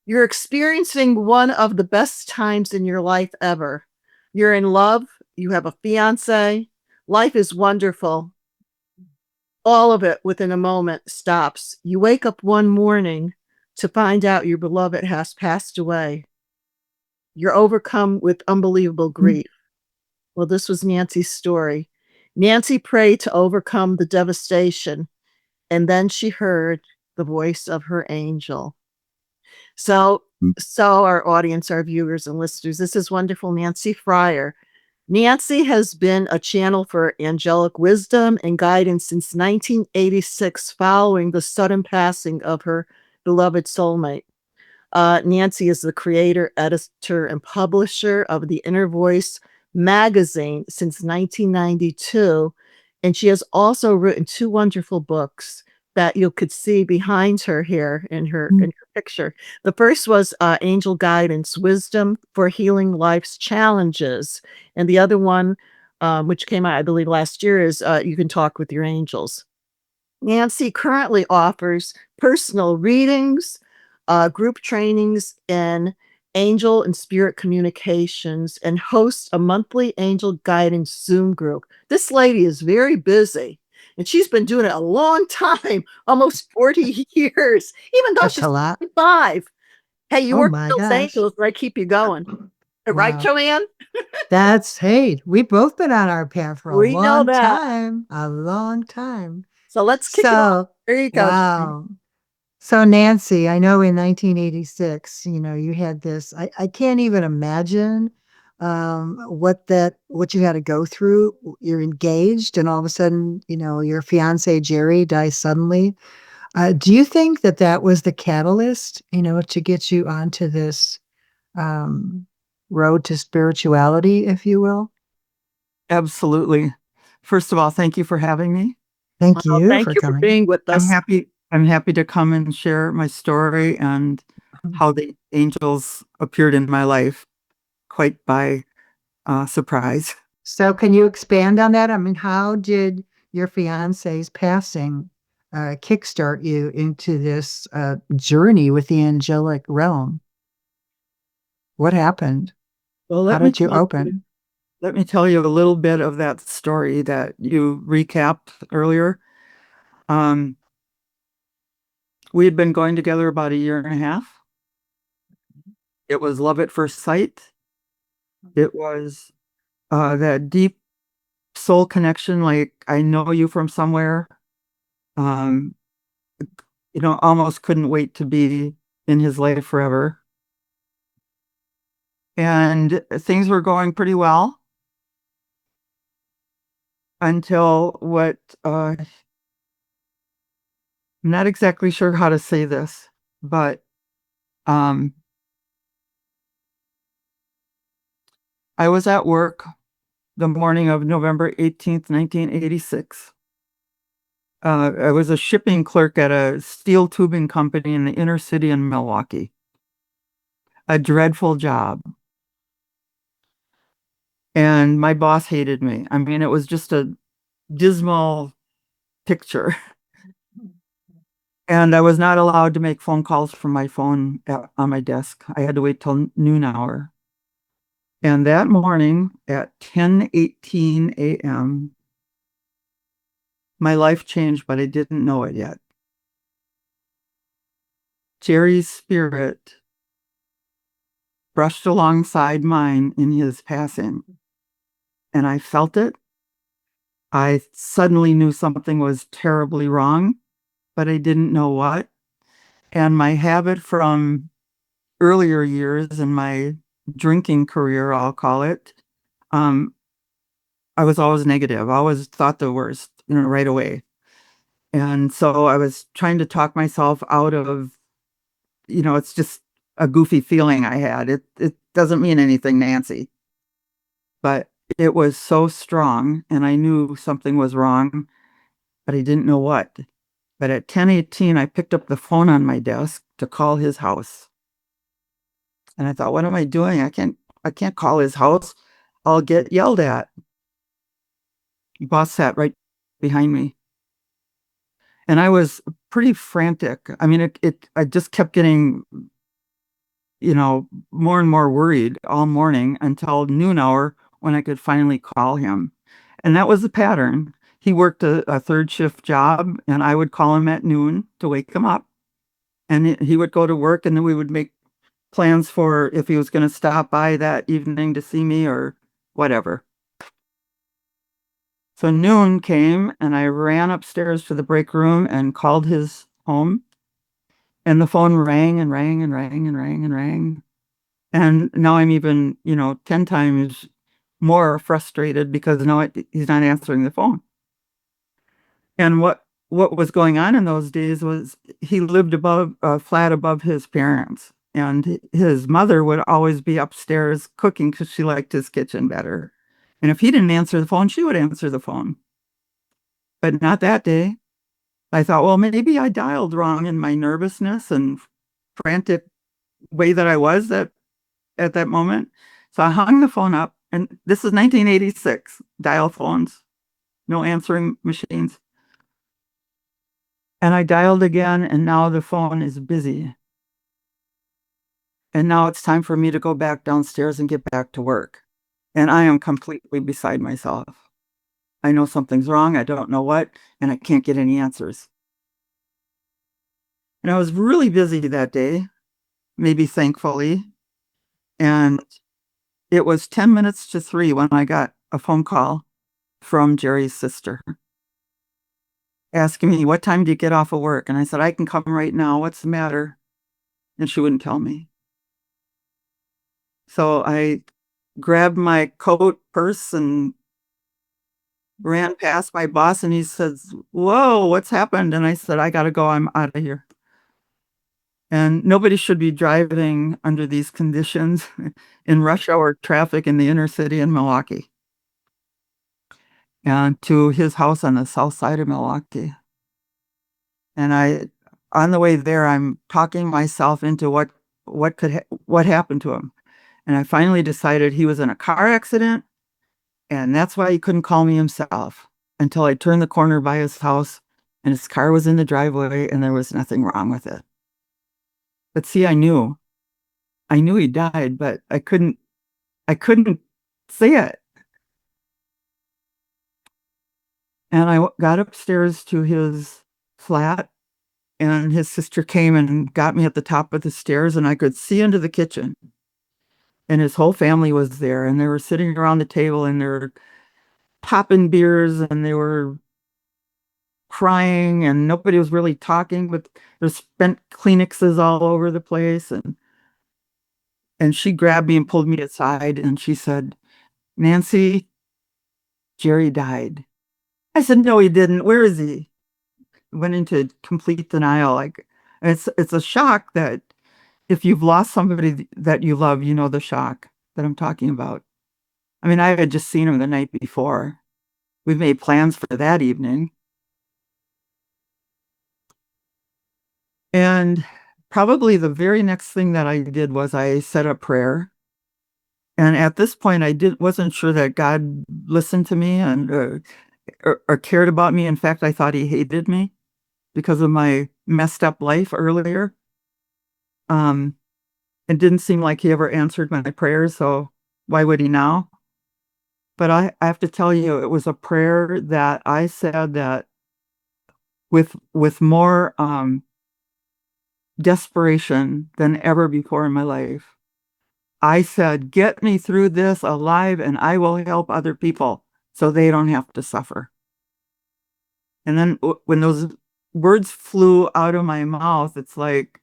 You're experiencing one of the best times in your life ever. You're in love, you have a fiance, life is wonderful. All of it within a moment stops. You wake up one morning to find out your beloved has passed away. You're overcome with unbelievable grief. Well, this was Nancy's story. Nancy prayed to overcome the devastation, and then she heard the voice of her angel. So, so our audience, our viewers and listeners, this is wonderful Nancy Freier. Nancy has been a channel for angelic wisdom and guidance since 1986, following the sudden passing of her beloved soulmate. Nancy is the creator, editor, and publisher of the Inner Voice magazine since 1992. And she has also written two wonderful books that you could see behind her here in her picture. The first was Angel Guidance, Wisdom for Healing Life's Challenges. And the other one, which came out, I believe, last year, is You Can Talk with Your Angels. Nancy currently offers personal readings, group trainings in angel and spirit communications, and hosts a monthly angel guidance Zoom group. This lady is very busy, and she's been doing it a long time, almost 40 years, even though That's she's a lot. 5. Hey, you Oh work with my those gosh. angels, right? Keep you going. Right, Wow. Joanne? Hey, we've both been on our path for a We know long that. time, a long time. So let's kick it off. So, There you go, Joanne. wow. So Nancy, I know in 1986, you had this, I can't even imagine what you had to go through. You're engaged and all of a sudden, your fiance Jerry dies suddenly. Do you think that that was the catalyst, to get you onto this um, road to spirituality, if you will? Absolutely. First of all, thank you for having me. Thank Well, you thank for you for coming. being with I'm us. happy I'm happy to come and share my story and how the angels appeared in my life quite by surprise. So, can you expand on that? I mean, how did your fiance's passing kickstart you into this journey with the angelic realm? What happened? Well, How did you open? let me tell you a little bit of that story that you recapped earlier. Um, we had been going together about a year and a half. It was love at first sight. It was that deep soul connection, like I know you from somewhere. Um, almost couldn't wait to be in his life forever. And things were going pretty well until I'm not exactly sure how to say this, but um, I was at work the morning of November 18th, 1986. I was a shipping clerk at a steel tubing company in the inner city in Milwaukee. A dreadful job. And my boss hated me. I mean, it was just a dismal picture. And I was not allowed to make phone calls from my phone on my desk. I had to wait till noon hour. And that morning at 10:18 a.m., my life changed, but I didn't know it yet. Jerry's spirit brushed alongside mine in his passing, and I felt it. I suddenly knew something was terribly wrong, but I didn't know what. And my habit from earlier years in my drinking career, I'll call it, um, I was always negative. I always thought the worst, right away. And so I was trying to talk myself out of, it's just a goofy feeling I had. It doesn't mean anything, Nancy. But it was so strong, and I knew something was wrong, but I didn't know what. But at 10:18, I picked up the phone on my desk to call his house. And I thought, what am I doing? I can't call his house. I'll get yelled at. Boss sat right behind me. And I was pretty frantic. I mean, I just kept getting more and more worried all morning until noon hour when I could finally call him. And that was the pattern. He worked a third shift job, and I would call him at noon to wake him up. And he would go to work, and then we would make plans for if he was going to stop by that evening to see me or whatever. So noon came, and I ran upstairs to the break room and called his home. And the phone rang and rang and rang and rang and rang. And now I'm even, 10 times more frustrated because now he's not answering the phone. And what was going on in those days was he lived above a flat above his parents. And his mother would always be upstairs cooking because she liked his kitchen better. And if he didn't answer the phone, she would answer the phone. But not that day. I thought, well, maybe I dialed wrong in my nervousness and frantic way that I was at that moment. So I hung the phone up, and this is 1986, dial phones, no answering machines. And I dialed again, and now the phone is busy. And now it's time for me to go back downstairs and get back to work. And I am completely beside myself. I know something's wrong. I don't know what, and I can't get any answers. And I was really busy that day, maybe thankfully. And it was 10 minutes to 3 when I got a phone call from Jerry's sister asking me, what time do you get off of work? And I said, I can come right now. What's the matter? And she wouldn't tell me. So I grabbed my coat, purse, and ran past my boss, and he says, whoa, what's happened? And I said, I got to go. I'm out of here. And nobody should be driving under these conditions in rush hour traffic in the inner city in Milwaukee. And to his house on the south side of Milwaukee. And on the way there, I'm talking myself into what happened to him. And I finally decided he was in a car accident, and that's why he couldn't call me himself until I turned the corner by his house, and his car was in the driveway, and there was nothing wrong with it. But see, I knew he died, but I couldn't say it. And I got upstairs to his flat, and his sister came and got me at the top of the stairs, and I could see into the kitchen. And his whole family was there, and they were sitting around the table, and they were popping beers, and they were crying, and nobody was really talking, but there's spent Kleenexes all over the place. And she grabbed me and pulled me aside, and she said, Nancy, Jerry died. I said, no, he didn't. Where is he? Went into complete denial. Like, it's a shock that if you've lost somebody that you love, you know the shock that I'm talking about. I mean, I had just seen him the night before. We made plans for that evening. And probably the very next thing that I did was I said a prayer. And at this point, wasn't sure that God listened to me and or cared about me. In fact, I thought he hated me because of my messed up life earlier. It didn't seem like he ever answered my prayers, so why would he now? But I have to tell you, it was a prayer that I said that with more desperation than ever before in my life. I said, get me through this alive, and I will help other people so they don't have to suffer. And then when those words flew out of my mouth, it's like,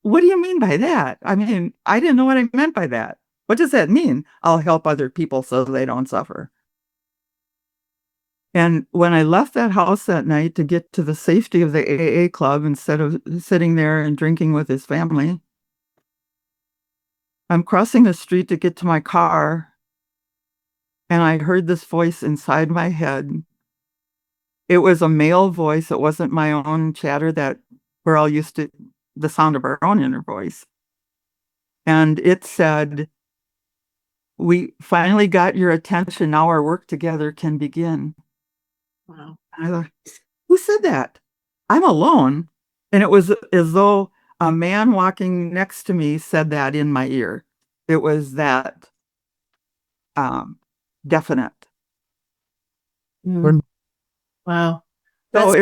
what do you mean by that? I mean, I didn't know what I meant by that. What does that mean? I'll help other people so they don't suffer. And when I left that house that night to get to the safety of the AA club instead of sitting there and drinking with his family, I'm crossing the street to get to my car, and I heard this voice inside my head. It was a male voice. It wasn't my own chatter that we're all used to the sound of our own inner voice. And it said, we finally got your attention. Now our work together can begin. Wow. And I thought, who said that? I'm alone. And it was as though a man walking next to me said that in my ear. It was that um, definite. Mm. Wow. So That's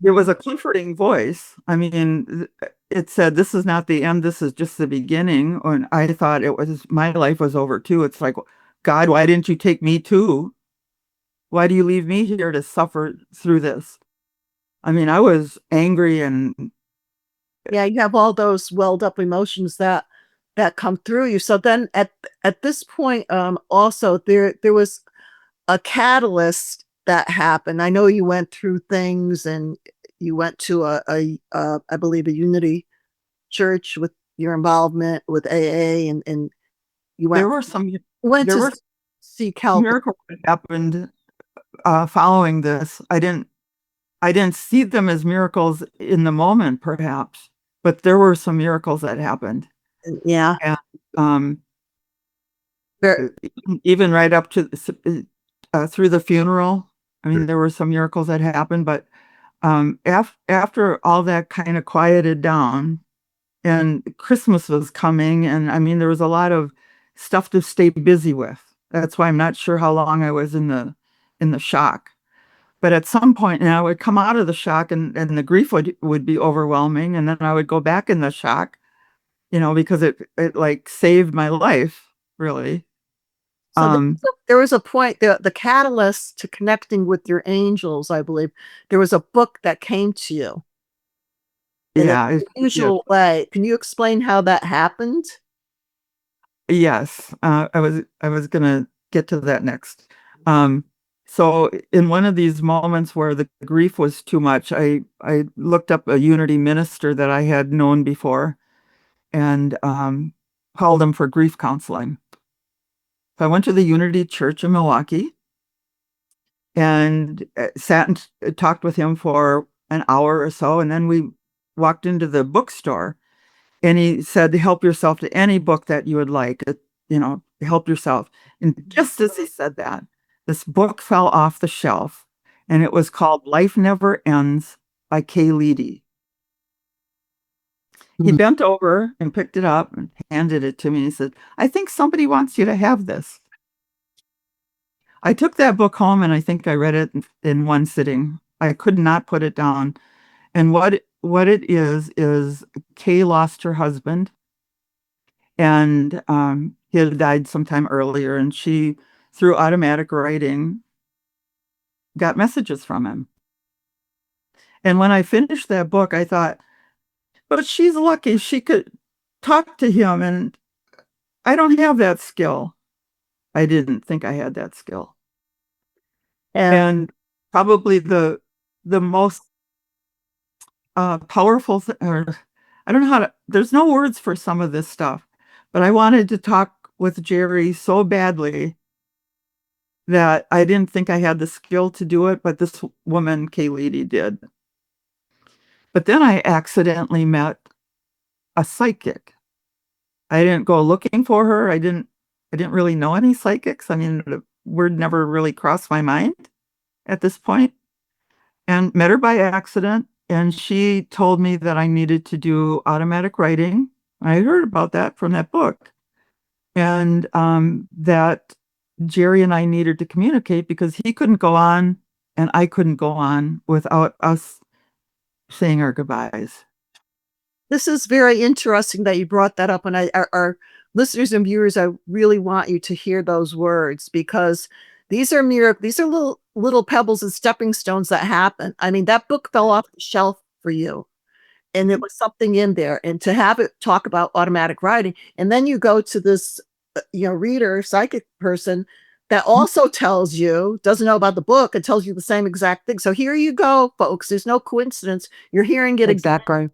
it was a comforting voice. I mean, it said, "This is not the end. This is just the beginning." And I thought it was my life was over too. It's like, God, why didn't you take me too? Why do you leave me here to suffer through this? I mean, I was angry and yeah, you have all those welled up emotions that come through you. So then at this point, also there was a catalyst that happened. I know you went through things and you went to I believe a Unity church with your involvement with AA and you there were some went there to were seek help. miracles that happened following this. I didn't see them as miracles in the moment, perhaps, but there were some miracles that happened. Yeah. And um, There, even right up to through the funeral, I mean, there were some miracles that happened, but after all that kind of quieted down and Christmas was coming, and I mean, there was a lot of stuff to stay busy with. That's why I'm not sure how long I was in the shock. But at some point, and I would come out of the shock, and the grief would be overwhelming, and then I would go back in the shock, because it like saved my life, really. so Um, there was a point, the catalyst to connecting with your angels, I believe. There was a book that came to you in an yeah, yeah, unusual way. Can you explain how that happened? yes. I was gonna get to that next. Um, so in one of these moments where the grief was too much, I looked up a Unity minister that I had known before, and called him for grief counseling. So I went to the Unity Church in Milwaukee and sat and talked with him for an hour or so. And then we walked into the bookstore, and he said, "Help yourself to any book that you would like, help yourself." And just as he said that, this book fell off the shelf, and it was called Life Never Ends by Kay Leedy. He Mm. bent over and picked it up and handed it to me. And he said, "I think somebody wants you to have this." I took that book home and I think I read it in one sitting. I could not put it down. And what it is Kay lost her husband, and he had died sometime earlier, and she, through automatic writing, got messages from him. And when I finished that book, I thought, but she's lucky she could talk to him, and I don't have that skill. I didn't think I had that skill. And And probably the most powerful or I don't know how to, there's no words for some of this stuff, but I wanted to talk with Jerry so badly that I didn't think I had the skill to do it, but this woman, Kaylee, did. But then I accidentally met a psychic. I didn't go looking for her. I didn't really know any psychics. I mean, the word never really crossed my mind at this point. And met her by accident, and she told me that I needed to do automatic writing. I heard about that from that book, and that Jerry and I needed to communicate because he couldn't go on and I couldn't go on without us saying our goodbyes. this is very interesting that you brought that up. And our listeners and viewers, I really want you to hear those words because these are these are little pebbles and stepping stones that happen. I mean, that book fell off the shelf for you, and it was something in there. And to have it talk about automatic writing, and then you go to this, reader, psychic person that also tells you, doesn't know about the book and tells you the same exact thing. So here you go, folks. There's no coincidence. You're hearing it again. Exactly.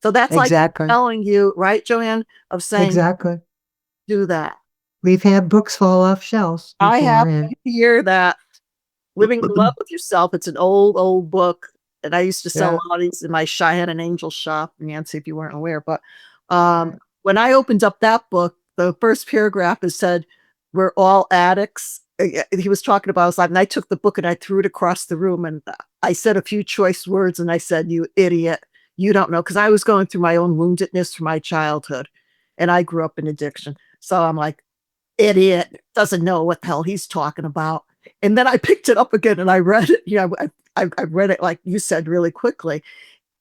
So that's like Exactly. telling you, right, Joanne, of saying, Exactly. do that. We've had books fall off shelves I before, have and to hear that. Living in Love with Yourself. It's an old book. And I used to sell yeah. a lot of these in my I had an angel shop, Nancy, if you weren't aware. But when I opened up that book, the first paragraph is said, "We're all addicts." He was talking about his life, and I took the book and I threw it across the room, and I said a few choice words, and I said, "You idiot! You don't know, because I was going through my own woundedness from my childhood, and I grew up in addiction. So I'm like, idiot, doesn't know what the hell he's talking about. And then I picked it up again and I read it. I read it like you said really quickly.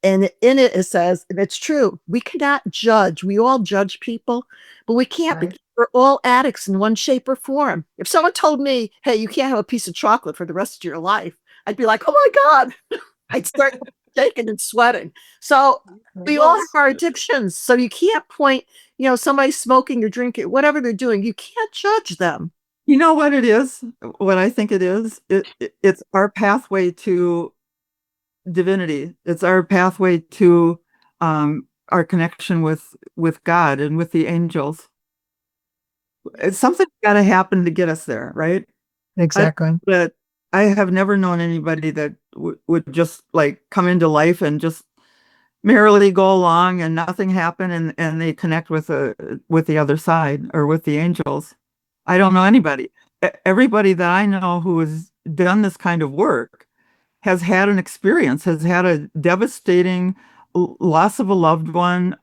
And in it, it says, and it's true, we cannot judge. We all judge people, but we can't Right. because we're all addicts in one shape or form. If someone told me, hey, you can't have a piece of chocolate for the rest of your life, I'd be like, oh my God. I'd start shaking and sweating. So we all have our addictions. So you can't point, somebody smoking or drinking, whatever they're doing, you can't judge them. You know what it is? What I think it is? It's our pathway to divinity. It's our pathway to our connection with God and with the angels. It's something's got to happen to get us there, right? Exactly. But I have never known anybody that would just like come into life and just merrily go along and nothing happen and they connect with the other side or with the angels. I don't know anybody. Everybody that I know who has done this kind of work has had an experience, has had a devastating loss of a loved one,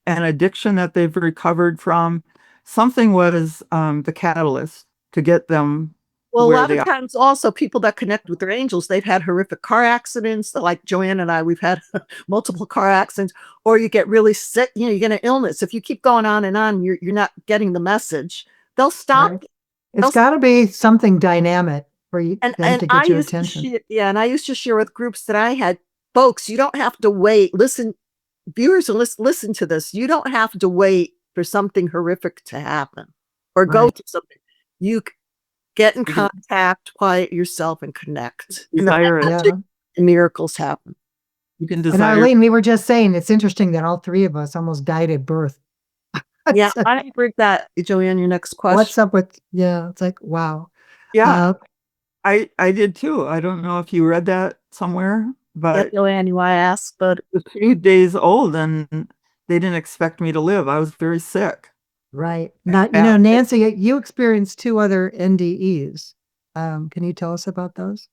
an addiction that they've recovered from. Something was the catalyst to get them Well, a where lot they of are. times also people that connect with their angels, they've had horrific car accidents. Like Joanne and I, we've had multiple car accidents, or you get really sick, you get an illness. If you keep going on and on, you're not getting the message. They'll stop. Right. It's They'll got to be something dynamic for them and to I get your used to attention. share, yeah, and I used to share with groups that I had, folks, you don't have to wait. Listen, viewers, listen to this. You don't have to wait for something horrific to happen or go Right. to something. You get in contact, quiet yourself, and connect. And the Desire it. magic Yeah. and miracles happen. You can And desire. Arlene, we were just saying it's interesting that all three of us almost died at birth. Yeah, It's like, I agree that. Joanne, your next what's question. up with, yeah, it's like, wow. Yeah, I did too. I don't know if you read that somewhere, Yeah, but Joanne, you want to ask, but I was 3 days old and they didn't expect me to live. I was very sick. Right. Not, Bad. Nancy, you experienced 2 other NDEs. Can you tell us about those?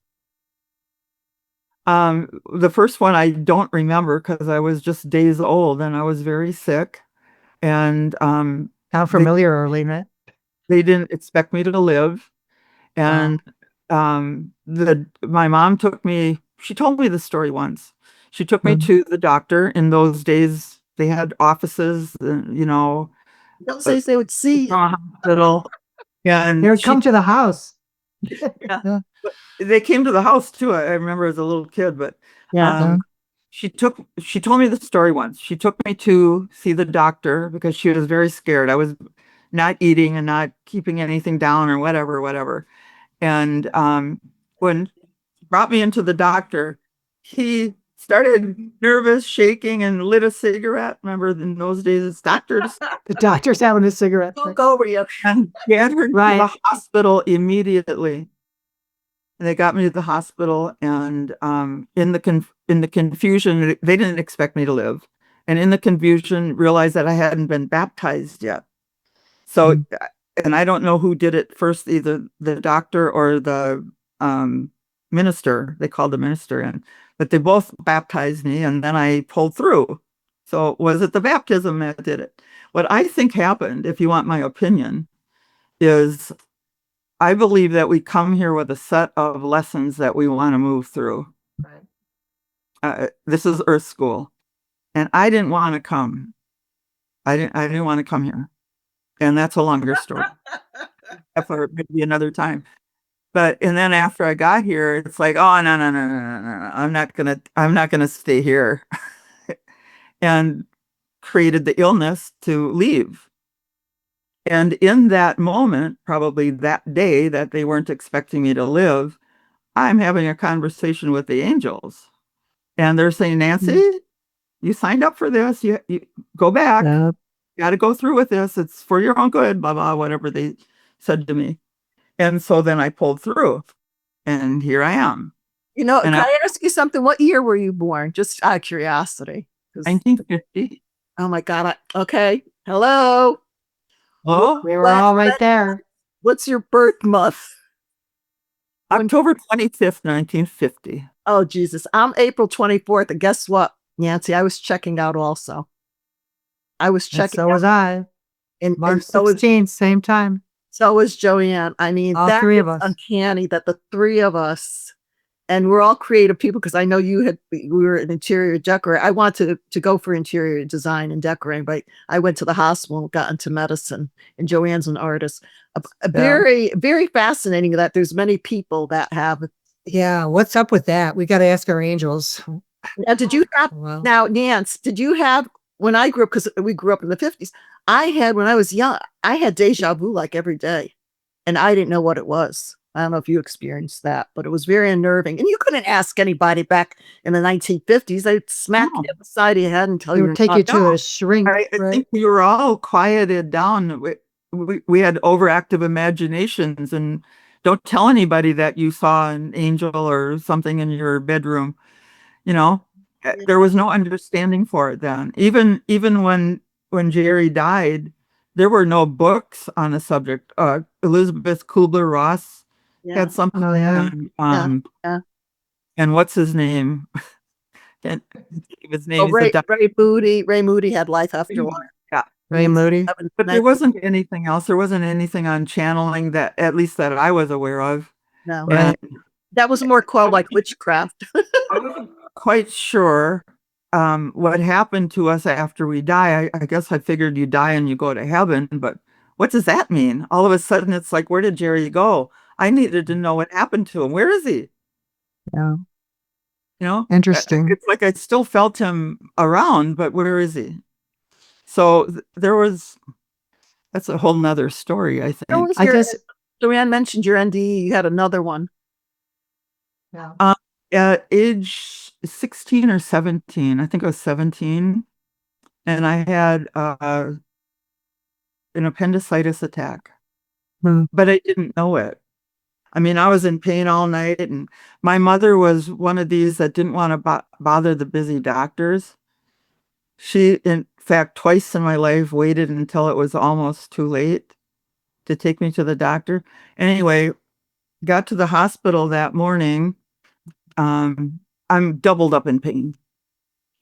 The first one I don't remember because I was just days old and I was very sick. And How they, familiar, Arlene? they didn't expect me to live. Wow. And my mom took me, she told me the story once. She took me Mhm. to the doctor. In those days, they had offices, those days they would see. from a hospital. Yeah, They and would come to the house. yeah, Yeah. but they came to the house too. I remember as a little kid, but Yeah. um, she told me the story once. She took me to see the doctor because she was very scared. I was not eating and not keeping anything down or whatever. And when he brought me into the doctor, he started nervous, shaking, and lit a cigarette. Remember in those days, it's doctors. The doctor's having a cigarette. Go over you. And he had her to Right. the hospital immediately. And they got me to the hospital, and in the confusion, they didn't expect me to live. And in the confusion, realized that I hadn't been baptized yet. So, Mm. and I don't know who did it first, either the doctor or the minister. They called the minister in, but they both baptized me, and then I pulled through. So, was it the baptism that did it? What I think happened, if you want my opinion, is I believe that we come here with a set of lessons that we want to move through. Right. This is Earth School, and I didn't want to come. I didn't want to come here, and that's a longer story. For maybe another time. And then after I got here, it's like, oh no. I'm not gonna stay here. And created the illness to leave. And in that moment, probably that day that they weren't expecting me to live, I'm having a conversation with the angels. And they're saying, Nancy, you signed up for this. You go back. Yeah. You got to go through with this. It's for your own good, blah, blah, whatever they said to me. And so then I pulled through, and here I am. Can And I ask you something? What year were you born? Just out of curiosity. 1950. Oh my God. Okay. Hello. Oh, We were all right there. What's your birth month? October 25th, 1950. Oh, Jesus. I'm April 24th. And guess what? Nancy, I was checking out also. I was And checking so was out, I. and March so was 16th, same time. Joanne. I mean, All that three is of us. uncanny that the three of us, and we're all creative people because I know we were an interior decorator. I wanted to go for interior design and decorating, but I went to the hospital and got into medicine, and Joanne's an artist. Yeah. Very, very fascinating that there's many people that have. Yeah. What's up with that? We got to ask our angels. Now, did you have, Well, now, Nance, did you have, when I grew up, because we grew up in the 50s, I had, when I was young, I had deja vu like every day, and I didn't know what it was. I don't know if you experienced that, but it was very unnerving. And you couldn't ask anybody back in the 1950s. They'd smack you No. on the side of your head and tell it you would you're take you not. to No. a shrink, I right? think we were all quieted down. We had overactive imaginations, and don't tell anybody that you saw an angel or something in your bedroom. You know, there was no understanding for it then. Even when Jerry died, there were no books on the subject. Elizabeth Kubler-Ross Yeah, had something, Oh, yeah. and yeah, yeah. and what's his name? Can't think of his name. Oh, He's a doctor. Ray Moody had Life After Life. Yeah. Ray Moody. But there wasn't anything else. There wasn't anything on channeling that, at least that I was aware of. No, Right. And that was more called like witchcraft. I wasn't quite sure what happened to us after we die. I guess I figured you die and you go to heaven, but what does that mean? All of a sudden, it's like, where did Jerry go? I needed to know what happened to him. Where is he? Yeah. You know, Interesting. it's like I still felt him around, but where is he? So there was, that's a whole nother story, I What think. was I your, guess. Joanne mentioned your NDE. You had another one. Yeah. Um, at age 16 or 17, I think I was 17, and I had an appendicitis attack, Hmm. but I didn't know it. I mean, I was in pain all night, and my mother was one of these that didn't want to bother the busy doctors. She, in fact, twice in my life waited until it was almost too late to take me to the doctor. Anyway, got to the hospital that morning. Um, I'm doubled up in pain.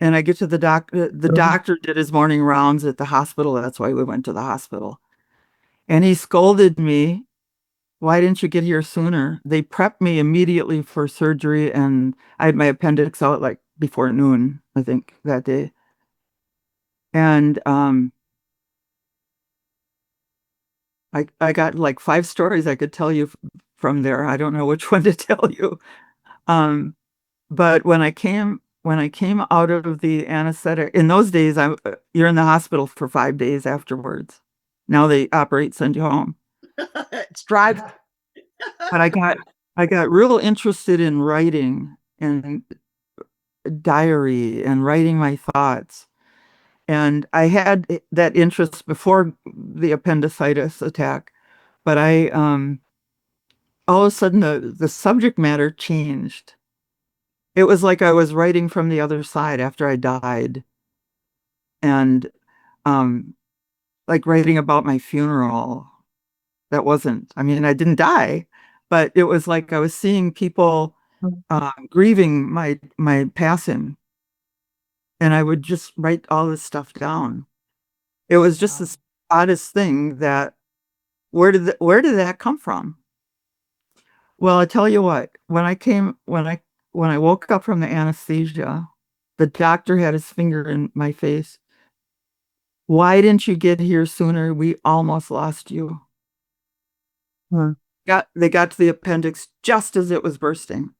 And I get to the doctor. The doctor did his morning rounds at the hospital. That's why we went to the hospital. And he scolded me. Why didn't you get here sooner? They prepped me immediately for surgery, and I had my appendix out like before noon, I think, that day. And I got like 5 stories I could tell you from there. I don't know which one to tell you. Um, but when I came out of the anesthetic, in those days, you're in the hospital for 5 days afterwards. Now they operate, send you home. It's drive. But I got real interested in writing and diary and writing my thoughts. And I had that interest before the appendicitis attack, but I all of a sudden the subject matter changed. It was like I was writing from the other side after I died, and um like writing about my funeral. That wasn't, I mean, I didn't die, but it was like I was seeing people grieving my passing, and I would just write all this stuff down. It was just this oddest thing that where did that come from? Well, I tell you what, when I woke up from the anesthesia, the doctor had his finger in my face. Why didn't you get here sooner? We almost lost you. Hmm. They got to the appendix just as it was bursting.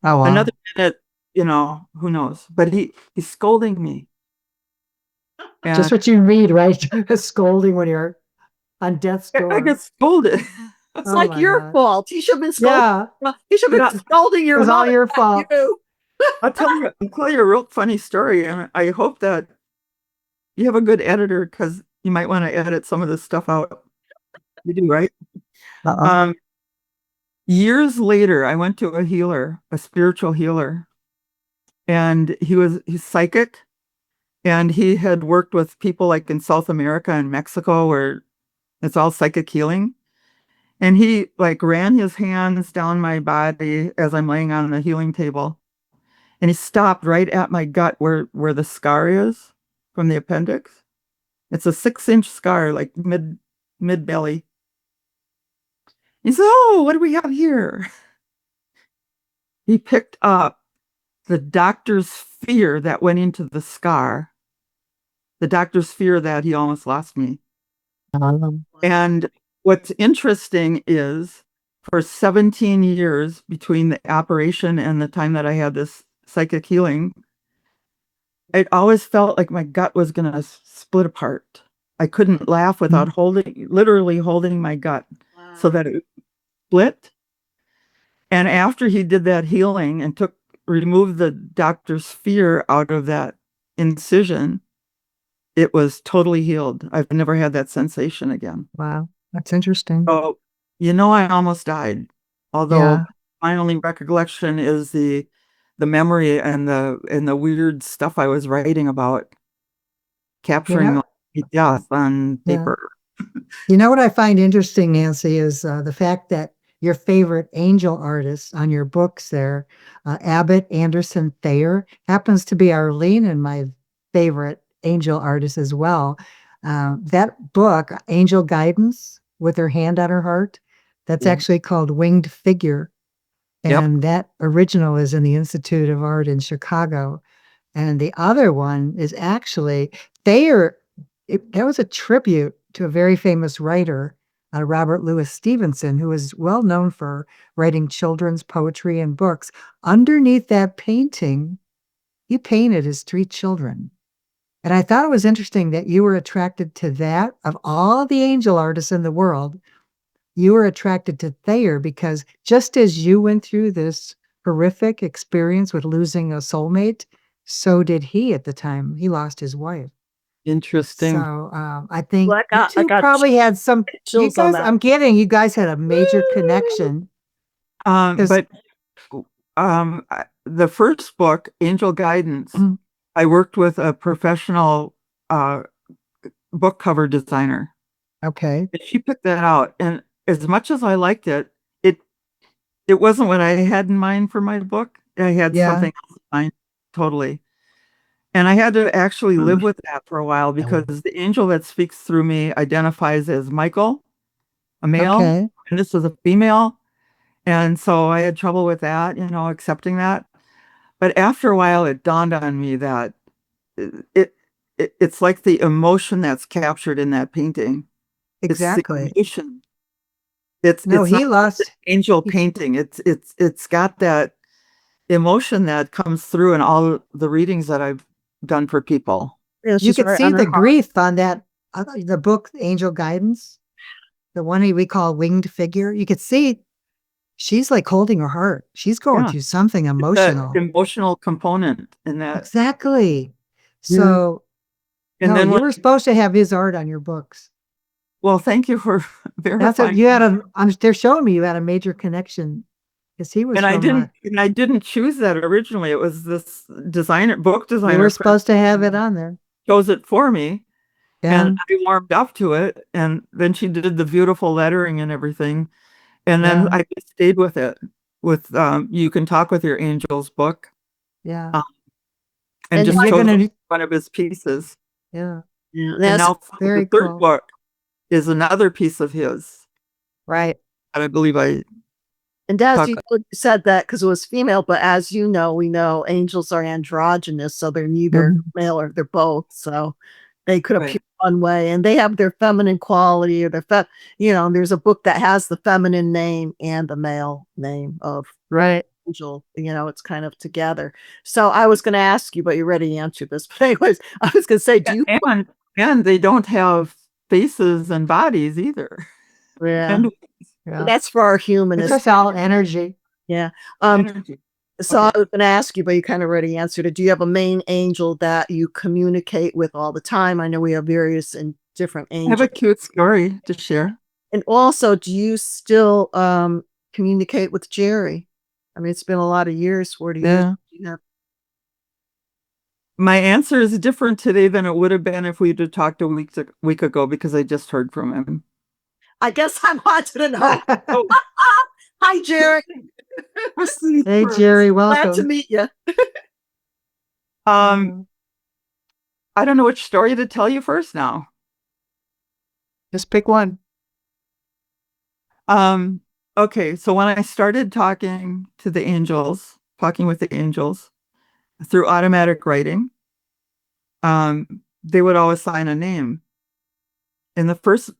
Oh, wow. Another minute, who knows? But he's scolding me. And Just what you read, right? Scolding when you're on death's I door. get scolded. It's Oh like my your God. fault. He should have been scolding. Yeah. He should have been But scolding It your was all mother, your not fault. you. I'll tell you a real funny story, and I hope that you have a good editor because you might want to edit some of this stuff out. You do, right? Uh-oh. Um, Years later, I went to a healer, a spiritual healer, and he's psychic, and he had worked with people like in South America and Mexico where it's all psychic healing. And he like ran his hands down my body as I'm laying on the healing table. and he stopped right at my gut where the scar is from the appendix. It's a 6-inch scar, like mid belly. He said, "Oh, what do we have here?" He picked up the doctor's fear that went into the scar, the doctor's fear that he almost lost me. And what's interesting is for 17 years between the operation and the time that I had this psychic healing, it always felt like my gut was going to split apart. I couldn't laugh without literally holding my gut so that it split. And after he did that healing and removed the doctor's fear out of that incision, it was totally healed. I've never had that sensation again. Wow. That's interesting. So, I almost died. Although my only recollection is the memory and the weird stuff I was writing about, capturing my death on paper. You know what I find interesting, Nancy, is the fact that your favorite angel artist on your books there, Abbott Anderson Thayer, happens to be Arlene and my favorite angel artist as well. That book, Angel Guidance, with her hand on her heart, that's actually called Winged Figure. And that original is in the Institute of Art in Chicago. And the other one is actually Thayer. That was a tribute to a very famous writer, Robert Louis Stevenson, who is well known for writing children's poetry and books. Underneath that painting, he painted his 3 children. And I thought it was interesting that you were attracted to that. Of all the angel artists in the world, you were attracted to Thayer because just as you went through this horrific experience with losing a soulmate, so did he at the time. He lost his wife. Interesting. So I think Well, you two probably had some. You chills on guys, that. I'm kidding. You guys had a major connection. But the first book, Angel Guidance, I worked with a professional book cover designer. Okay. And she picked that out, and as much as I liked it, it wasn't what I had in mind for my book. I had something else in mind, totally. And I had to actually live with that for a while because the angel that speaks through me identifies as Michael, a male, and this is a female. And so I had trouble with that, accepting that. But after a while, it dawned on me that it's like the emotion that's captured in that painting. Exactly. It's the emotion. It's he not lost an angel painting. It's got that emotion that comes through in all the readings that I've done for people. You could see the grief on that, the book, Angel Guidance, the one we call Winged Figure. You could see she's like holding her heart. She's going through something emotional. The emotional component in that. Exactly. So, and then you were supposed to have his art on your books. Well, thank you for verifying. That's what you had they're showing me you had a major connection. Because he was and I didn't choose that originally. It was this book designer. You were supposed to have it on there. Chose it for me. And I warmed up to it. And then she did the beautiful lettering and everything. And then I just stayed with it. With You Can Talk With Your Angels book. Yeah. And just chose one of his pieces. Yeah. And now the third book is another piece of his. Right. And I believe And Daz, you said that because it was female, but as you know, we know angels are androgynous, so they're neither male or they're both. So they could appear one way, and they have their feminine quality or their there's a book that has the feminine name and the male name of angel. It's kind of together. So I was going to ask you, but you already answered this. But anyways, I was going to say, do you? And they don't have faces and bodies either. Yeah. That's for our human. It's just all energy. Yeah. So I was going to ask you, but you kind of already answered it. Do you have a main angel that you communicate with all the time? I know we have various and different angels. I have a cute story to share. And also, do you still communicate with Jerry? I mean, it's been a lot of years. 40 years. My answer is different today than it would have been if we'd have talked a week ago because I just heard from him. I guess I wanted to know. Hi, Jerry. Hey, Jerry, welcome. Glad to meet you. Um, I don't know which story to tell you first now. Just pick one. Um, okay, so when I started talking to the angels, talking with the angels through automatic writing, they would always sign a name. In the first,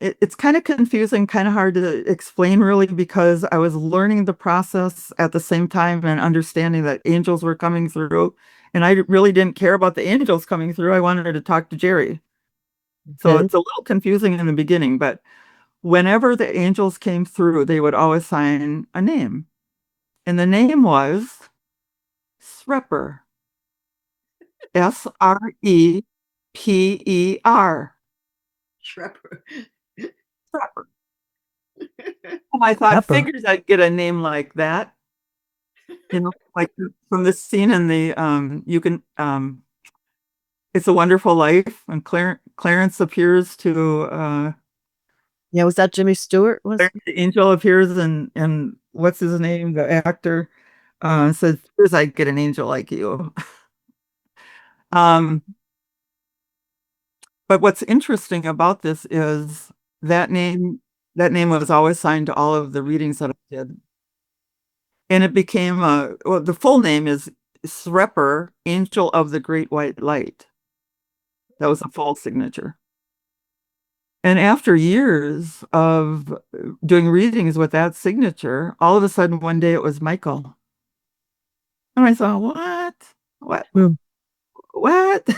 it's kind of confusing, kind of hard to explain really because I was learning the process at the same time and understanding that angels were coming through. And I really didn't care about the angels coming through. I wanted to talk to Jerry. So Okay. it's a little confusing in the beginning, but whenever the angels came through, they would always sign a name. And the name was Srepper. Srepper. Shrepper. Srepper. And I thought, Pepper. figures I'd get a name like that, like from the scene in the It's a Wonderful Life, and Clarence appears to Yeah, was that Jimmy Stewart? Was Clarence the angel appears and what's his name, the actor, says, "Figures I'd get an angel like you." Um, but what's interesting about this is that name that name was always signed to all of the readings that I did. And it became well, the full name is Srepper, Angel of the Great White Light. That was a full signature. And after years of doing readings with that signature, all of a sudden one day it was Michael. And I thought, what? What? Hmm. What?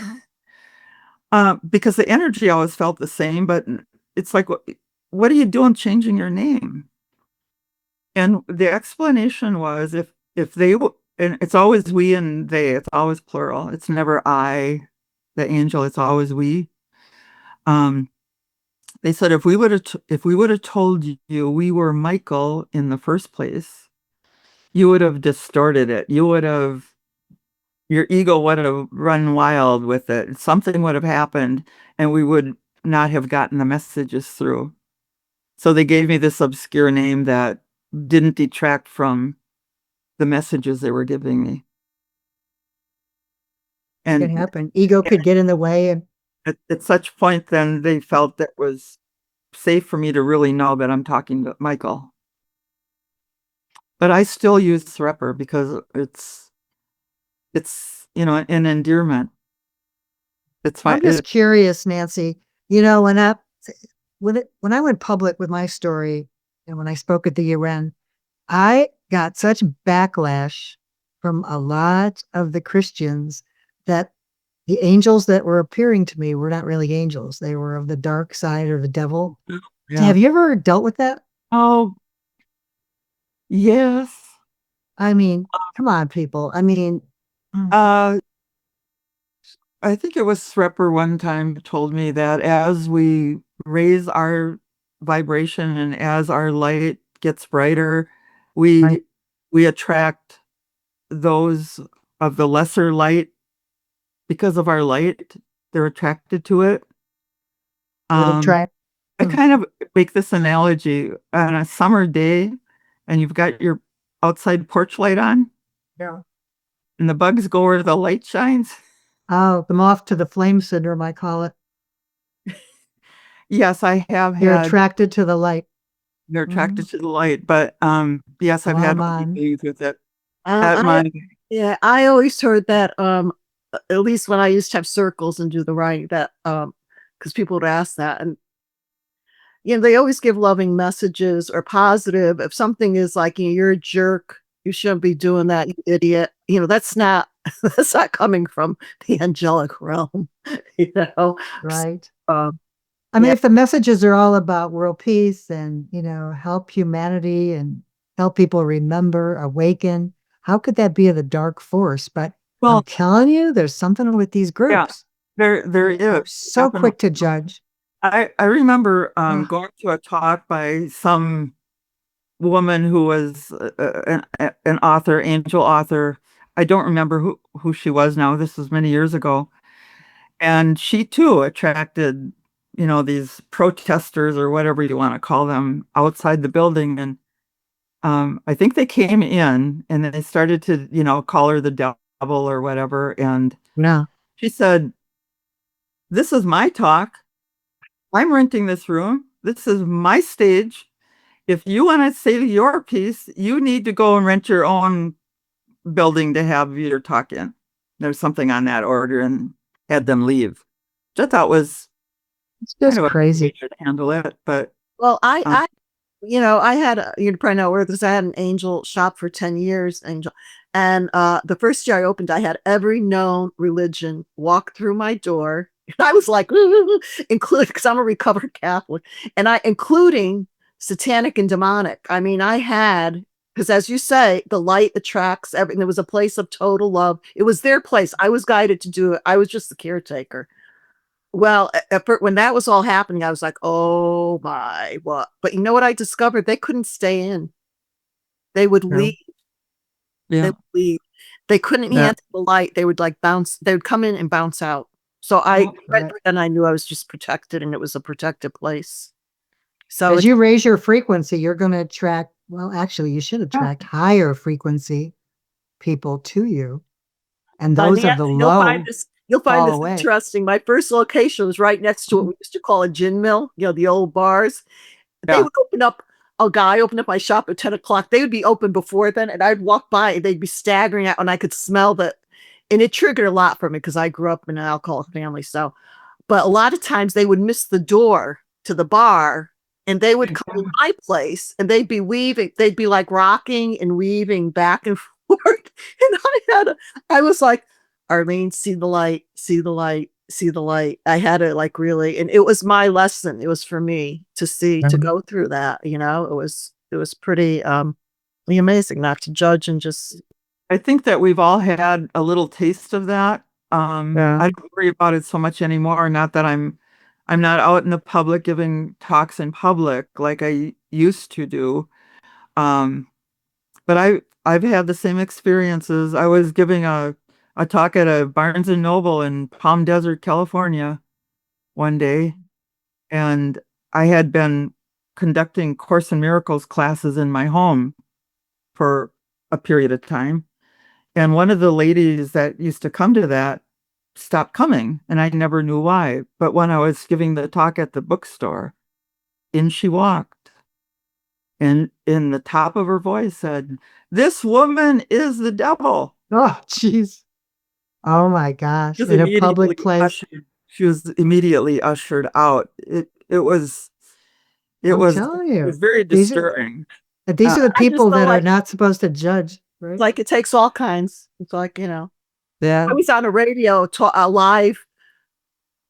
Because the energy always felt the same, but it's like, what are you doing changing your name? And the explanation was if they and it's always we and they, it's always plural. It's never I, the angel, it's always we. Um, they said if we would have told you we were Michael in the first place, you would have distorted it. You would have your ego would have run wild with it. Something would have happened and we would not have gotten the messages through. So they gave me this obscure name that didn't detract from the messages they were giving me. Can And happen. Ego could get in the way. And at such point, then they felt that was safe for me to really know that I'm talking to Michael. But I still use Threpper because it's an endearment. It's I'm my just curious, Nancy. When I went public with my story and when I spoke at the UN, I got such backlash from a lot of the Christians that the angels that were appearing to me were not really angels. They were of the dark side or the devil. yeah. Have you ever dealt with that? Oh yes. I mean, come on, people. I mean, Uh, I think it was Threpper one time told me that as we raise our vibration and as our light gets brighter, right, we we attract those of the lesser light because of our light. They're attracted to it. would Um, attract. I Hmm, kind of make this analogy on a summer day, and you've got your outside porch light on, yeah. and the bugs go where the light shines. Oh, the moth to the flame syndrome, I call it. Yes, I have You're had. attracted to the light. They're Mhm. attracted to the light, but yes, I've Well, had I'm on. meetings with it at I my. yeah, I always heard that, at least when I used to have circles and do the writing that, because people would ask that, and, they always give loving messages or positive. If something is like, "You're a jerk, you shouldn't be doing that, you idiot," that's not that's not coming from the angelic realm, you know? S Right. um, I mean, yeah. if the messages are all about world peace and, help humanity and help people remember, awaken, how could that be of the dark force? But I'm Well, telling you, there's something with these yeah, groups. there They is are so definitely. quick to judge. I remember Ugh, going to a talk by some woman who was an author, angel author. I don't remember who she was now. This was many years ago, and she too attracted, these protesters or whatever you want to call them outside the building, and I think they came in and then they started to, call her the devil double or whatever. And Yeah. she said, "This is my talk. I'm renting this room. This is my stage. If you want to say your piece, you need to go and rent your own building to have your talk in." There's something on that order, and had them leave. Which I thought was It's kind just of a crazy. way to handle it, but Well, um, I had, you probably know where this, I had an angel shop for 10 years, angel. And the first year I opened, I had every known religion walk through my door. I was like, including, because I'm a recovered Catholic, including satanic and demonic. I mean, I had, because as you say, the light attracts everything. There was a place of total love. It was their place. I was guided to do it. I was just the caretaker. Well, when that was all happening, I was like, "Oh my, what?" But you know what I discovered? They couldn't stay in. They would True. leave. They yeah, would leave. They couldn't yeah. handle the light. They would like bounce. They would come in and bounce out. So Well, Right. and I knew I was just protected, and it was a protected place. So As it, you raise your frequency, you're going to attract, well, actually, you should yeah. attract higher frequency people to you. And those Nancy, of the low You'll find fall this away. interesting. My first location was right next to what we used to call a gin mill. You know, the old bars. They Yeah. would open up, a guy opened up my shop at 10 o'clock. They would be open before then, and I'd walk by and they'd be staggering out, and I could smell that. And it triggered a lot for me because I grew up in an alcoholic family. So, but a lot of times they would miss the door to the bar, and they would come to my place, and they'd be weaving, they'd be like rocking and weaving back and forth. And I was like, "Arlene, see the light, see the light, see the light." I had to like really, and it was my lesson. It was for me to see, to Mhm. go through that, it was pretty amazing not to judge and just, I think that we've all had a little taste of that. Yeah. I don't worry about it so much anymore. Not that I'm not out in the public giving talks in public like I used to do. Um, but I've had the same experiences. I was giving a talk at a Barnes and Noble in Palm Desert, California one day, and I had been conducting Course in Miracles classes in my home for a period of time. And one of the ladies that used to come to that stopped coming, and I never knew why. But when I was giving the talk at the bookstore, in she walked, and in the top of her voice said, "This woman is the devil." Oh, jeez. Oh my gosh. She was In a public immediately place. ushered. She was immediately ushered out. It I'm was telling it was you. very These are disturbing. these are the I just people felt that are like, not supposed to judge, right? it takes all kinds. It's like, I Yeah. was on a radio live.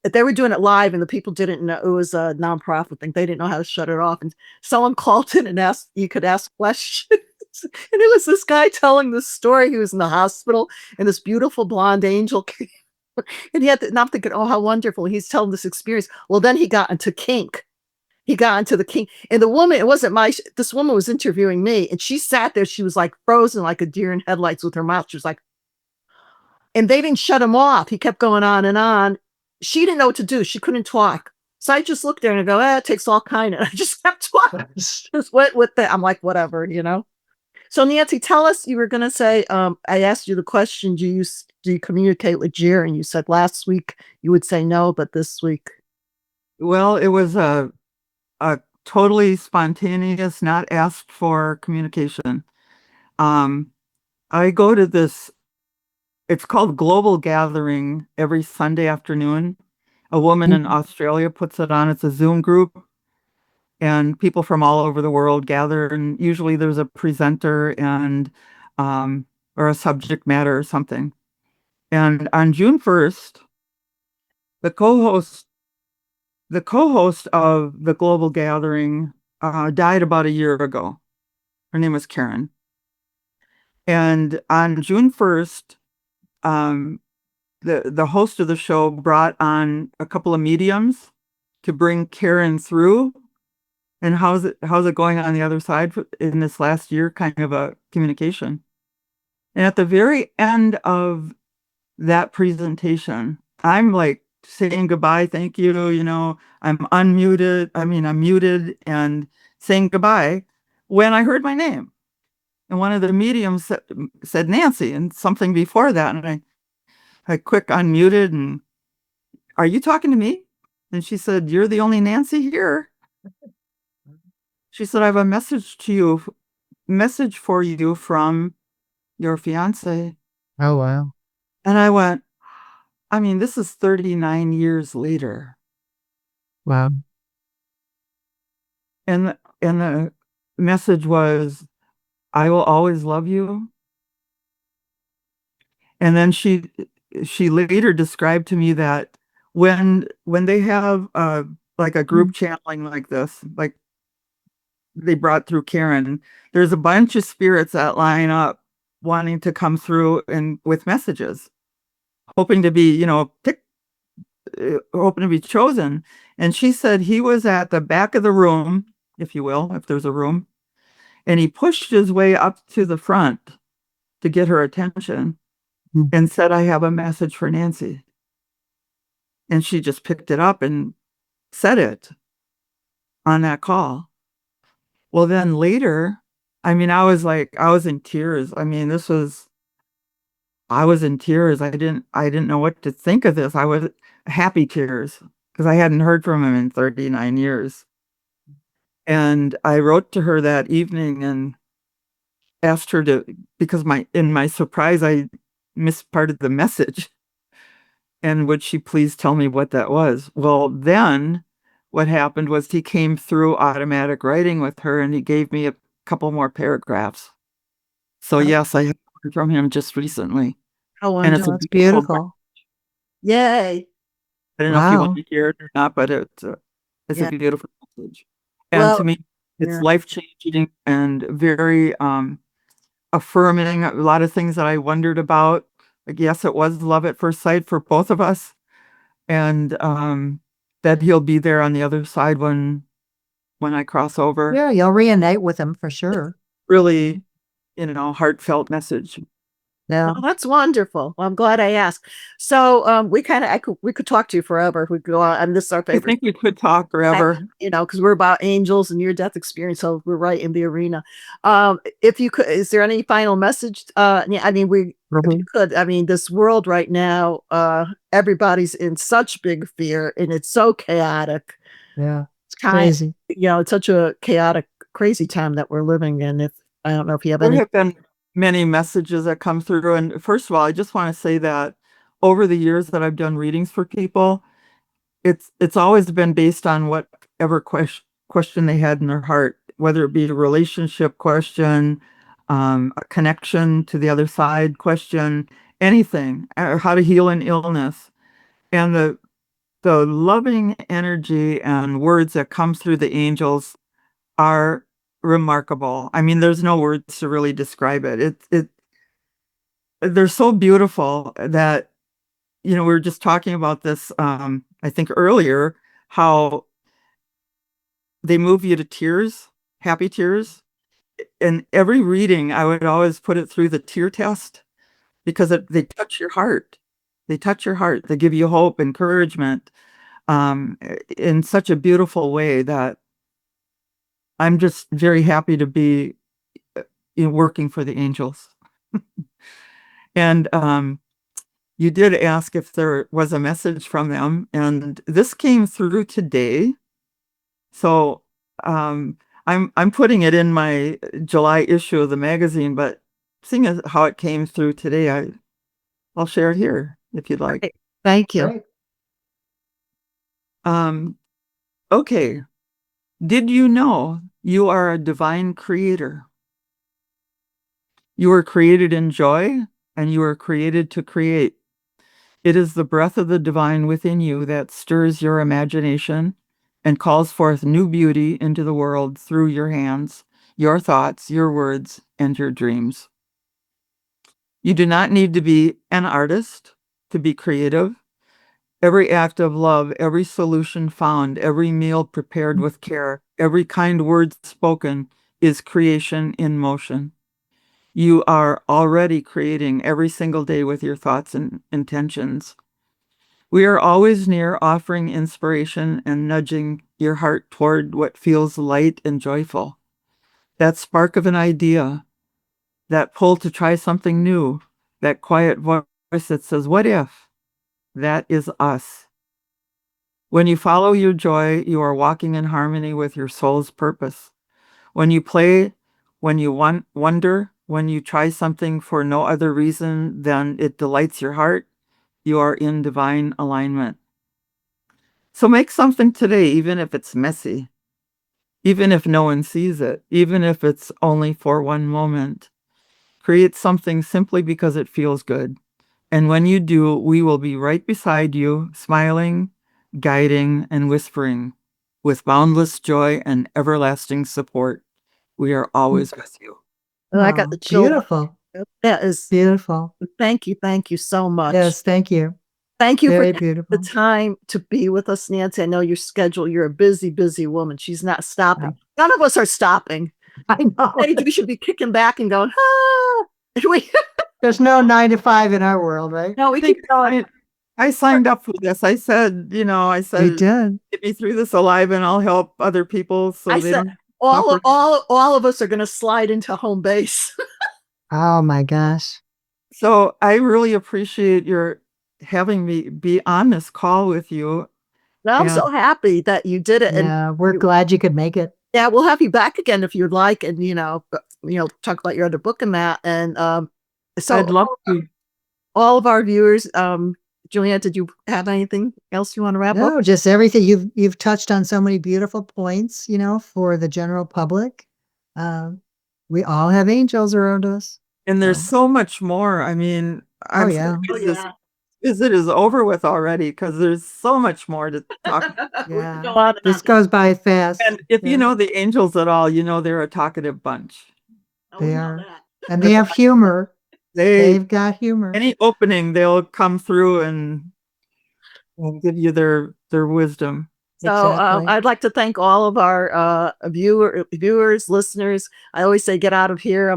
They were doing it live, and the people didn't know it was a nonprofit thing. They didn't know how to shut it off. And someone called in and asked, you could ask questions. And it was this guy telling this story. He was in the hospital, and this beautiful blonde angel came. And and I'm thinking, oh, how wonderful. He's telling this experience. Well, then he got into kink. He got into the kink. And the woman, it wasn't this woman was interviewing me, and she sat there. She was like frozen like a deer in headlights with her mouth. She was like, and they didn't shut him off. He kept going on and on. She didn't know what to do. She couldn't talk. So I just looked there and I go, it takes all kind. And I just kept talking. Just went with it. I'm like, whatever. So Nancy, tell us, you were going to say, I asked you the question, do you communicate with Jerry? And you said last week you would say no, but this week. Well, it was a totally spontaneous, not asked for communication. Um, I go to this, it's called Global Gathering every Sunday afternoon. A woman in Mhm. Australia puts it on. It's a Zoom group, and people from all over the world gather. And usually there's a presenter and or a subject matter or something. And on June 1st, the co-host the co-host of the Global Gathering died about a year ago. Her name was Karen. And on June 1st, um, the host of the show brought on a couple of mediums to bring Karen through. And how's it going on the other side in this last year, kind of a communication. And at the very end of that presentation, I'm like saying goodbye, thank you, I'm unmuted. I mean, I'm muted and saying goodbye when I heard my name. And one of the mediums said Nancy and something before that. And I quick unmuted and, are you talking to me? And she said, you're the only Nancy here. She said, I have a message for you from your fiance. Oh, wow. And I went, I mean, this is 39 years later. Wow. And the message was, I will always love you. And then she later described to me that when they have like a group channeling like this, like they brought through Karen, there's a bunch of spirits that line up wanting to come through and with messages, hoping to be, hoping to be chosen. And she said he was at the back of the room, if you will, if there's a room, and he pushed his way up to the front to get her attention and said, I have a message for Nancy. And she just picked it up and said it on that call. Well, then later, I mean, I was in tears. I mean, I was in tears. I didn't know what to think of this. I was happy tears because I hadn't heard from him in 39 years. And I wrote to her that evening and asked her because in my surprise, I missed part of the message. And would she please tell me what that was? Well, then what happened was he came through automatic writing with her and he gave me a couple more paragraphs. So yes, I heard from him just recently. How And it's wonderful. a That's beautiful, beautiful. Yay. I don't know if you want Wow. to hear it or not, but it's a Yeah. beautiful message. And to Well, me, it's yeah. life-changing and very affirming. A lot of things that I wondered about. Like, yes, it was love at first sight for both of us. And that he'll be there on the other side when I cross over. Yeah, you'll reunite with him for sure. Really, heartfelt message. Yeah. Oh, that's wonderful. Well, I'm glad I asked. So, we could talk to you forever. We could go on, and this is our I favorite, think we could talk forever. because we're about angels and near death experience, so we're right in the arena. If you could, is there any final message? Yeah, I mean, if you could, I mean, this world right now, everybody's in such big fear, and it's so chaotic. Yeah. It's Time, crazy. it's such a chaotic, crazy time that we're living in. If I don't know if you have There any. have been many messages that come through. And first of all, I just want to say that over the years that I've done readings for people, it's always been based on whatever question they had in their heart, whether it be a relationship question, a connection to the other side question, anything, or how to heal an illness. And the loving energy and words that come through the angels are remarkable. I mean, there's no words to really describe it. They're so beautiful that, we were just talking about this, I think earlier, how they move you to tears, happy tears. In every reading, I would always put it through the tear test because they touch your heart. They touch your heart. They give you hope, encouragement, in such a beautiful way that I'm just very happy to be working for the angels. And you did ask if there was a message from them, and this came through today. So I'm putting it in my July issue of the magazine, but seeing as how it came through today, I'll share it here if you'd like. Great. Thank you. Right. Okay. Did you know you are a divine creator? You were created in joy, and you were created to create. It is the breath of the divine within you that stirs your imagination and calls forth new beauty into the world through your hands, your thoughts, your words, and your dreams. You do not need to be an artist to be creative. Every act of love, every solution found, every meal prepared with care, every kind word spoken is creation in motion. You are already creating every single day with your thoughts and intentions. We are always near, offering inspiration and nudging your heart toward what feels light and joyful. That spark of an idea, that pull to try something new, that quiet voice that says, what if? That is us. When you follow your joy, you are walking in harmony with your soul's purpose. When you play, when you wonder, when you try something for no other reason than it delights your heart, you are in divine alignment. So make something today, even if it's messy, even if no one sees it, even if it's only for one moment. Create something simply because it feels good. And when you do, we will be right beside you, smiling, guiding, and whispering with boundless joy and everlasting support. We are always with you. Oh, I got the Oh, chill. beautiful. That is, Beautiful. thank you so much. Yes, thank you. Thank you for Very taking the beautiful. time to be with us, Nancy. I know your schedule. You're a busy, busy woman. She's not stopping. None of us are stopping. I know. We should be kicking back and going, ah. There's no 9 to 5 in our world, right? No, we keep going. I signed up for this. I said, You said, did. get me through this alive and I'll help other people so I they said, don't. all of us are going to slide into home base. Oh my gosh. So I really appreciate your having me be on this call with you. I'm Yeah. so happy that you did it. And Yeah, we're glad you could make it. yeah, we'll have you back again if you'd like, and talk about your other book and that. And so I'd love to. all of our viewers, Julianne, did you have anything else you want to wrap up? No, just everything. You've touched on so many beautiful points, for the general public. We all have angels around us. And there's so much more. I mean, Oh I'm yeah. surprised this visit is over with already because there's so much more to talk. Yeah. This goes by fast. And if you Yeah. know the angels at all, they're a talkative bunch. They are. And they have humor. They've got humor. Any opening, they'll come through and give you their wisdom. So Exactly. I'd like to thank all of our viewers, listeners. I always say, get out of here.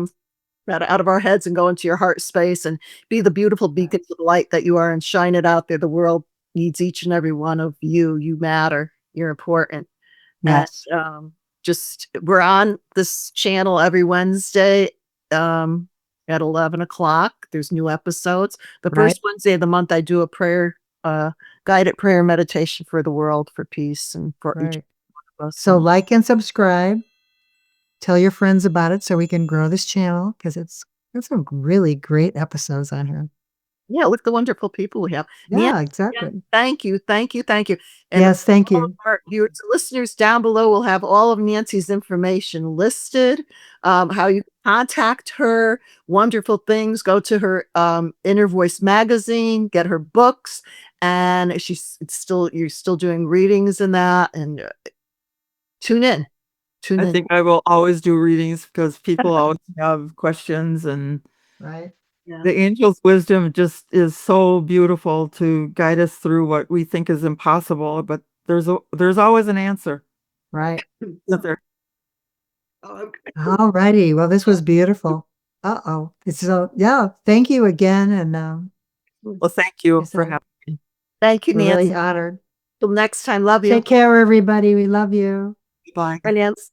Out of our heads and go into your heart space and be the beautiful beacons of light that you are and shine it out there. The world needs each and every one of you. You matter. You're important. Yes. And we're on this channel every Wednesday at 11 o'clock. There's new episodes. The first Wednesday of the month, I do a prayer, guided prayer meditation for the world, for peace, and for each of us. So like and subscribe. Tell your friends about it so we can grow this channel because it's some really great episodes on here. Yeah, look at the wonderful people we have. Yeah, exactly. Thank you. And yes, thank you. Our viewers, listeners down below will have all of Nancy's information listed, how you contact her, wonderful things. Go to her Inner Voice magazine, get her books, and you're still doing readings and that, and tune in. I think I will always do readings because people always have questions, and the angel's wisdom just is so beautiful to guide us through what we think is impossible, but there's always an answer. Right. Okay. All righty. Well, this was beautiful. Thank you again. And well, thank you for having me. Thank you, Nancy. Really honored. Till next time. Love you. Take care, everybody. We love you. Bye. Bye, Nancy.